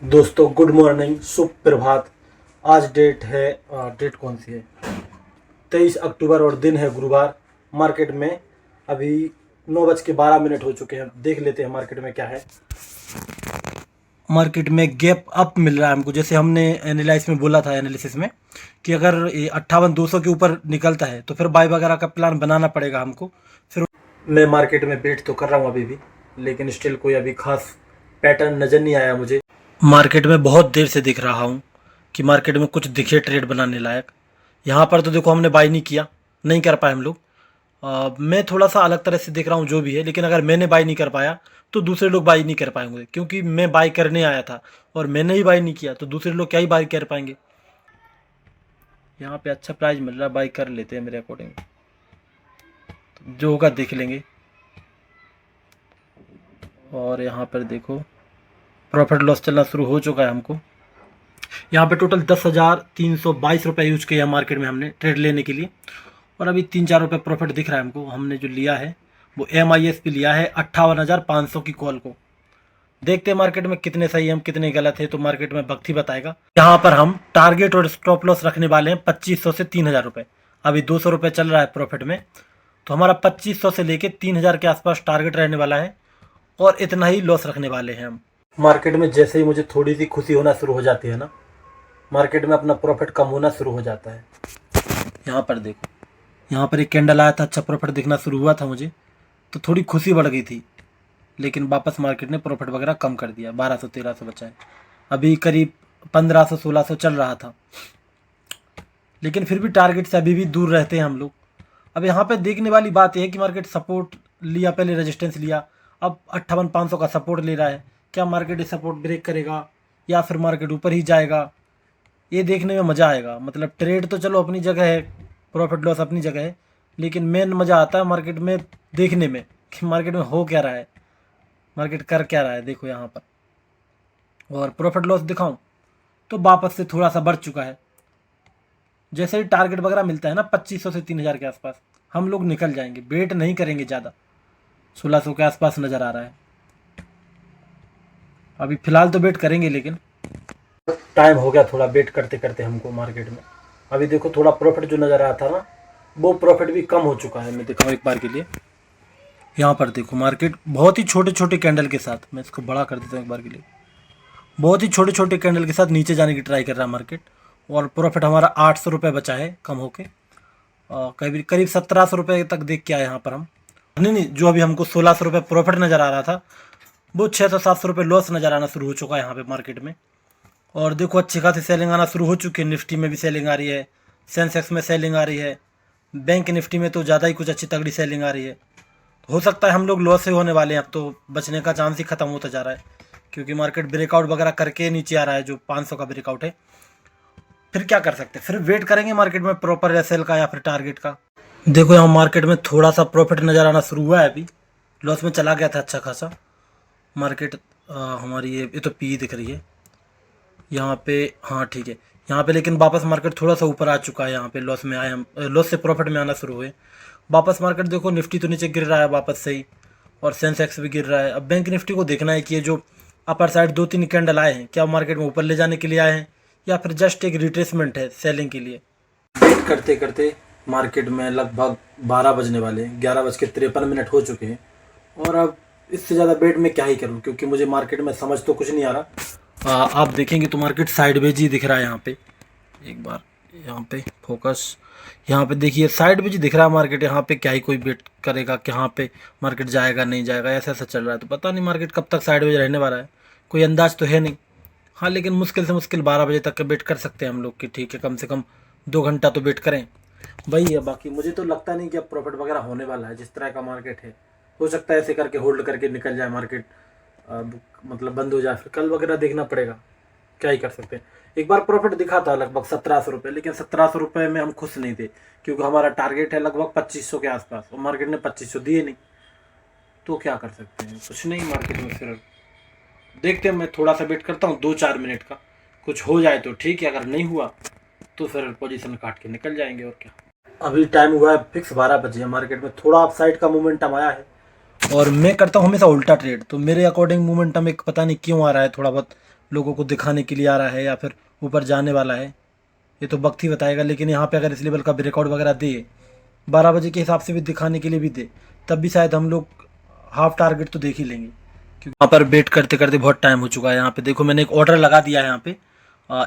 दोस्तों good morning, सुप्रभात। आज डेट कौन सी है? 23 अक्टूबर और दिन है गुरुवार। मार्केट में अभी 9:12 हो चुके हैं। देख लेते हैं मार्केट में क्या है। मार्केट में गैप अप मिल रहा है हमको, जैसे हमने एनालाइज में बोला था, एनालिसिस में, कि अगर ये 58,200 के ऊपर निकलता है तो फिर बाय वगैरह का प्लान बनाना पड़ेगा हमको। फिर मैं मार्केट में वेट तो कर रहा हूँ अभी भी, लेकिन स्टिल कोई अभी खास पैटर्न नज़र नहीं आया मुझे। मार्केट में बहुत देर से दिख रहा हूँ कि मार्केट में कुछ दिखे ट्रेड बनाने लायक। यहाँ पर तो देखो हमने बाई नहीं किया, नहीं कर पाए हम लोग। मैं थोड़ा सा अलग तरह से देख रहा हूँ जो भी है, लेकिन अगर मैंने बाई नहीं कर पाया तो दूसरे लोग बाई नहीं कर पाएंगे, क्योंकि मैं बाई करने आया था और मैंने ही बाई नहीं किया तो दूसरे लोग क्या ही बाई कर पाएंगे। यहाँ पे अच्छा प्राइस मिल रहा है, बाई कर लेते हैं मेरे अकॉर्डिंग, तो जो होगा देख लेंगे। और यहाँ पर देखो प्रॉफिट लॉस चलना शुरू हो चुका है हमको। यहाँ पे टोटल 10,322 रुपये यूज किया मार्केट में हमने ट्रेड लेने के लिए, और अभी 3-4 रुपये प्रॉफिट दिख रहा है हमको। हमने जो लिया है वो MIS पे लिया है 58,500 की कॉल को। देखते हैं मार्केट में कितने सही हम कितने गलत है, तो मार्केट में वक्त ही बताएगा। यहाँ पर हम टारगेट और स्टॉप लॉस रखने वाले हैं 2500 से 3,000 रुपये। अभी 200 रुपये चल रहा है प्रॉफिट में, तो हमारा 2500 से लेके 3,000 के आसपास टारगेट रहने वाला है, और इतना ही लॉस रखने वाले हैं हम। मार्केट में जैसे ही मुझे थोड़ी सी खुशी होना शुरू हो जाती है ना, मार्केट में अपना प्रॉफिट कम होना शुरू हो जाता है। यहाँ पर देखो, यहाँ पर एक कैंडल आया था, अच्छा प्रॉफिट दिखना शुरू हुआ था मुझे, तो थोड़ी खुशी बढ़ गई थी, लेकिन वापस मार्केट ने प्रॉफिट वगैरह कम कर दिया। 1200-1300 बचा है। अभी करीब 1500-1600 चल रहा था, लेकिन फिर भी टारगेट से अभी भी दूर रहते हैं हम लोग। अब यहाँ पे देखने वाली बात यह है कि मार्केट सपोर्ट लिया, पहले रेजिस्टेंस लिया, अब 58,500 का सपोर्ट ले रहा है। क्या मार्केट इस सपोर्ट ब्रेक करेगा या फिर मार्केट ऊपर ही जाएगा, ये देखने में मज़ा आएगा। मतलब ट्रेड तो चलो अपनी जगह है, प्रॉफिट लॉस अपनी जगह है, लेकिन मेन मज़ा आता है मार्केट में देखने में कि मार्केट में हो क्या रहा है, मार्केट कर क्या रहा है। देखो यहाँ पर, और प्रॉफिट लॉस दिखाऊं तो वापस से थोड़ा सा बढ़ चुका है। जैसे ही टारगेट वगैरह मिलता है ना 2500 से 3,000 के आसपास, हम लोग निकल जाएंगे, वेट नहीं करेंगे ज़्यादा। 1600 के आसपास नज़र आ रहा है अभी फ़िलहाल, तो वेट करेंगे, लेकिन टाइम हो गया थोड़ा वेट करते करते हमको मार्केट में। अभी देखो थोड़ा प्रॉफिट जो नज़र आया था ना, वो प्रॉफिट भी कम हो चुका है। मैं दिखाऊँ एक बार के लिए, यहाँ पर देखो मार्केट बहुत ही छोटे छोटे कैंडल के साथ, मैं इसको बड़ा कर देता हूँ एक बार के लिए, बहुत ही छोटे छोटे कैंडल के साथ नीचे जाने की ट्राई कर रहा है मार्केट, और प्रॉफिट हमारा 800 रुपये बचा है कम होके। करीब करीब 1700 रुपये तक देख के आए यहाँ पर हम। नहीं, जो अभी हमको 1600 रुपये प्रॉफिट नज़र आ रहा था, वो 600-700 रुपये लॉस नज़र आना शुरू हो चुका है यहाँ पे मार्केट में। और देखो अच्छी खासी सेलिंग आना शुरू हो चुकी है। निफ्टी में भी सेलिंग आ रही है, सेंसेक्स में सेलिंग आ रही है, बैंक निफ्टी में तो ज़्यादा ही कुछ अच्छी तगड़ी सेलिंग आ रही है। तो हो सकता है हम लोग लॉस से होने वाले हैं, अब तो बचने का चांस ही ख़त्म होता जा रहा है, क्योंकि मार्केट ब्रेकआउट वगैरह करके नीचे आ रहा है, जो 500 का ब्रेकआउट है। फिर क्या कर सकते हैं, फिर वेट करेंगे मार्केट में प्रॉपर एसएल का या फिर टारगेट का। देखो यहाँ मार्केट में थोड़ा सा प्रॉफिट नज़र आना शुरू हुआ है। अभी लॉस में चला गया था अच्छा खासा मार्केट। हमारी ये तो पी दिख रही है यहाँ पे, हाँ ठीक है। यहाँ पे लेकिन वापस मार्केट थोड़ा सा ऊपर आ चुका है। यहाँ पे लॉस में आए हम, लॉस से प्रॉफिट में आना शुरू हुए वापस मार्केट। देखो निफ्टी तो नीचे गिर रहा है वापस से ही, और सेंसेक्स भी गिर रहा है। अब बैंक निफ्टी को देखना है कि ये जो अपर साइड 2-3 कैंडल आए हैं, क्या मार्केट में ऊपर ले जाने के लिए आए हैं या फिर जस्ट एक रिट्रेसमेंट है सेलिंग के लिए। वेट करते करते मार्केट में लगभग 12 बजने वाले हैं, 11:53 हो चुके हैं, और अब इससे ज़्यादा वेट में क्या ही करूँ, क्योंकि मुझे मार्केट में समझ तो कुछ नहीं आ रहा। आप देखेंगे तो मार्केट साइडवेज ही दिख रहा है यहाँ पे। एक बार यहाँ पे फोकस, यहाँ पे देखिए साइडवेज दिख रहा है मार्केट। यहाँ पे क्या ही कोई वेट करेगा कि यहाँ पे मार्केट जाएगा नहीं जाएगा, ऐसा ऐसा चल रहा है। तो पता नहीं मार्केट कब तक साइडवेज रहने वाला है, कोई अंदाज तो है नहीं। हाँ, लेकिन मुश्किल से मुश्किल 12 बजे तक का वेट कर सकते हैं हम लोग कि ठीक है, कम से कम 2 घंटा तो वेट करें। वही है, बाकी मुझे तो लगता नहीं कि अब प्रॉफिट वगैरह होने वाला है। जिस तरह का मार्केट है, हो सकता है ऐसे करके होल्ड करके निकल जाए मार्केट, मतलब बंद हो जाए, फिर कल वगैरह देखना पड़ेगा, क्या ही कर सकते हैं। एक बार प्रॉफिट दिखा था लगभग 1700 रुपये, लेकिन 1700 रुपये में हम खुश नहीं थे, क्योंकि हमारा टारगेट है लगभग 2500 के आसपास, और मार्केट ने 2500 दिए नहीं। तो क्या कर सकते हैं, कुछ नहीं। मार्केट में फिर देखते हैं, मैं थोड़ा सा वेट करता हूँ 2-4 मिनट का, कुछ हो जाए तो ठीक है, अगर नहीं हुआ तो फिर पोजीशन काट के निकल जाएंगे, और क्या। अभी टाइम हुआ है फिक्स 12 बजे। मार्केट में थोड़ा अपसाइड का मोमेंटम आया है, और मैं करता हूँ हमेशा उल्टा ट्रेड, तो मेरे अकॉर्डिंग मोमेंटम एक पता नहीं क्यों आ रहा है, थोड़ा बहुत लोगों को दिखाने के लिए आ रहा है या फिर ऊपर जाने वाला है, ये तो वक्त ही बताएगा। लेकिन यहाँ पे अगर इस लेवल का ब्रेकआउट वगैरह दे, 12 बजे के हिसाब से भी दिखाने के लिए भी दे, तब भी शायद हम लोग हाफ टारगेट तो देख ही लेंगे, क्योंकि यहाँ पर वेट करते करते बहुत टाइम हो चुका है। यहाँ पे देखो मैंने एक ऑर्डर लगा दिया है, यहाँ पे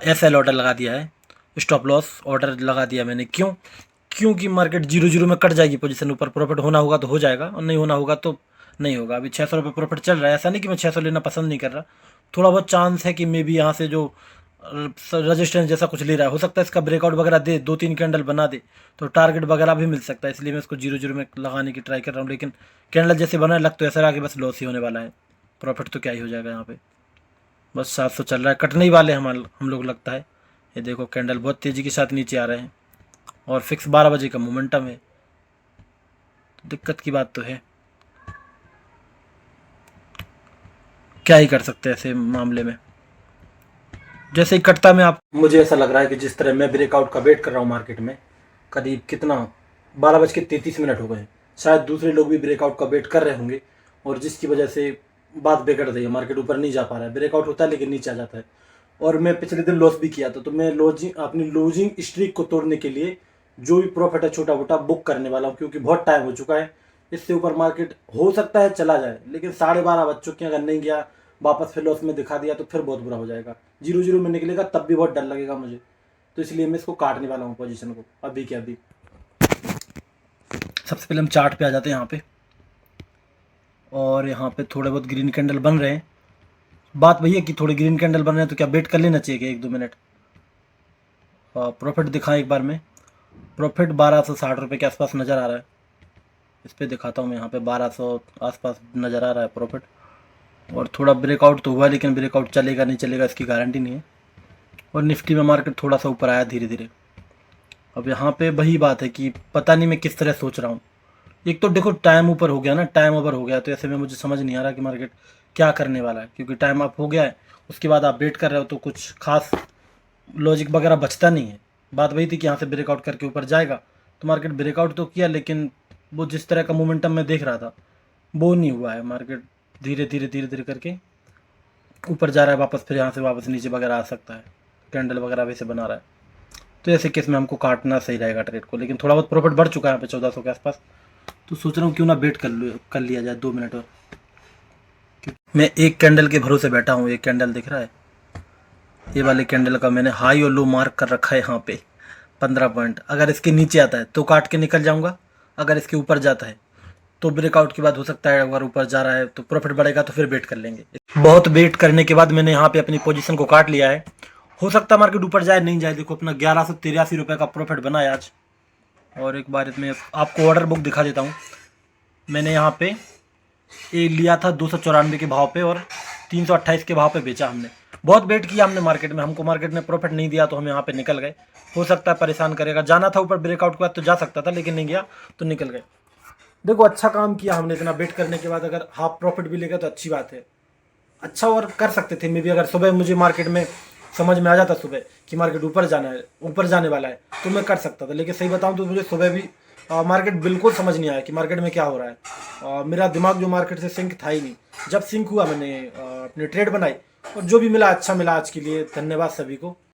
SL ऑर्डर लगा दिया है, स्टॉप लॉस ऑर्डर लगा दिया मैंने। क्योंकि मार्केट 0-0 में कट जाएगी पोजीशन, ऊपर प्रॉफिट होना होगा तो हो जाएगा और नहीं होना होगा तो नहीं होगा। अभी 600 रुपये प्रॉफिट चल रहा है, ऐसा नहीं कि मैं 600 लेना पसंद नहीं कर रहा, थोड़ा बहुत चांस है कि मे बी यहाँ से जो रजिस्टेंस जैसा कुछ ले रहा है, हो सकता है इसका ब्रेकआउट वगैरह दे, 2-3 कैंडल बना दे तो टारगेट वगैरह भी मिल सकता है। इसलिए मैं इसको 0-0 में लगाने की ट्राई कर रहा हूँ। लेकिन कैंडल जैसे बना है, लग तो ऐसा रहा कि बस लॉस ही होने वाला है, प्रॉफिट तो क्या ही हो जाएगा। यहाँ पे बस 700 चल रहा है, कटने ही वाले हम लोग लगता है। ये देखो कैंडल बहुत तेज़ी के साथ नीचे आ रहे हैं और फिक्स 12 बजे का मोमेंटम है, दिक्कत की बात तो है, क्या ही कर सकते हैं ऐसे मामले में। जैसे ही कटता मैं आप, मुझे ऐसा लग रहा है कि जिस तरह मैं ब्रेकआउट का वेट कर रहा हूँ मार्केट में, करीब कितना 12:33 हो गए हैं, शायद दूसरे लोग भी ब्रेकआउट का वेट कर रहे होंगे और जिसकी वजह से बात बिगड़ रही है, मार्केट ऊपर नहीं जा पा रहा है। ब्रेकआउट होता है लेकिन नीचे आ जाता है। और मैं पिछले दिन लॉस भी किया था, तो मैं अपनी लूजिंग स्ट्रीक को तोड़ने के लिए जो भी प्रॉफिट है छोटा मोटा बुक करने वाला हूँ, क्योंकि बहुत टाइम हो चुका है। इससे ऊपर मार्केट हो सकता है चला जाए, लेकिन 12:30 बज चुके हैं, अगर नहीं गया वापस फिर लॉस में दिखा दिया तो फिर बहुत बुरा हो जाएगा। 0-0 में निकलेगा तब भी बहुत डर लगेगा मुझे, तो इसलिए मैं इसको काटने वाला हूँ पोजीशन को अभी के अभी। सबसे पहले हम चार्ट पे आ जाते हैं यहाँ पे, और यहाँ पे थोड़े बहुत ग्रीन कैंडल बन रहे हैं। बात वही है कि थोड़े ग्रीन कैंडल बन रहे हैं तो क्या वेट कर लेना चाहिए 1-2 मिनट। प्रॉफिट दिखाएं एक बार में, प्रॉफिट 1260 रुपये के आसपास नज़र आ रहा है। इस पर दिखाता हूँ मैं, यहाँ पे 1200 आसपास नज़र आ रहा है प्रॉफिट। और थोड़ा ब्रेकआउट तो हुआ, लेकिन ब्रेकआउट चलेगा नहीं चलेगा इसकी गारंटी नहीं है। और निफ्टी में मार्केट थोड़ा सा ऊपर आया धीरे धीरे। अब यहाँ पे वही बात है कि पता नहीं मैं किस तरह सोच रहा हूँ। एक तो देखो टाइम ऊपर हो गया ना, टाइम ओवर हो गया, तो ऐसे में मुझे समझ नहीं आ रहा कि मार्केट क्या करने वाला है, क्योंकि टाइम अप हो गया है, उसके बाद आप वेट कर रहे हो तो कुछ खास लॉजिक वगैरह बचता नहीं है। बात वही थी कि यहाँ से ब्रेकआउट करके ऊपर जाएगा, तो मार्केट ब्रेकआउट तो किया, लेकिन वो जिस तरह का मोमेंटम मैं देख रहा था वो नहीं हुआ है। मार्केट धीरे धीरे करके ऊपर जा रहा है, वापस फिर यहाँ से वापस नीचे वगैरह आ सकता है, कैंडल वगैरह वैसे बना रहा है। तो ऐसे केस में हमको काटना सही रहेगा ट्रेड को। लेकिन थोड़ा बहुत प्रॉफिट बढ़ चुका है यहाँ पे 1400 के आसपास, तो सोच रहा हूँ क्यों ना वेट कर लिया जाए 2 मिनट और। मैं एक कैंडल के भरोसे बैठा हूँ। एक कैंडल दिख रहा है, ये वाले कैंडल का मैंने हाई और लो मार्क कर रखा है यहाँ पे 15 पॉइंट। अगर इसके नीचे आता है तो काट के निकल जाऊँगा, अगर इसके ऊपर जाता है तो ब्रेकआउट के बाद हो सकता है, अगर ऊपर जा रहा है तो प्रॉफिट बढ़ेगा तो फिर वेट कर लेंगे। बहुत वेट करने के बाद मैंने यहाँ पे अपनी पोजीशन को काट लिया है। हो सकता है मार्केट ऊपर जाए नहीं जाए। देखो अपना 1183 रुपये का प्रॉफिट बना है आज। और एक बार इसमें आपको ऑर्डर बुक दिखा देता हूँ। मैंने यहाँ पे ये लिया था 294 के भाव पे और 328 के भाव पे बेचा हमने। बहुत वेट किया हमने मार्केट में, हमको मार्केट ने प्रॉफिट नहीं दिया तो हम यहाँ पे निकल गए। हो सकता है परेशान करेगा, जाना था ऊपर ब्रेकआउट के बाद तो जा सकता था, लेकिन नहीं गया तो निकल गए। देखो अच्छा काम किया हमने, इतना वेट करने के बाद अगर हाफ प्रॉफिट भी लेगा तो अच्छी बात है। अच्छा और कर सकते थे मे भी, अगर सुबह मुझे मार्केट में समझ में आ जाता सुबह कि मार्केट ऊपर जाना है, ऊपर जाने वाला है, तो मैं कर सकता था। लेकिन सही बताऊं तो मुझे सुबह भी मार्केट बिल्कुल समझ नहीं आया कि मार्केट में क्या हो रहा है। मेरा दिमाग जो मार्केट से सिंक था ही नहीं। जब सिंक हुआ मैंने अपनी ट्रेड बनाई और जो भी मिला अच्छा मिला। आज के लिए धन्यवाद सभी को।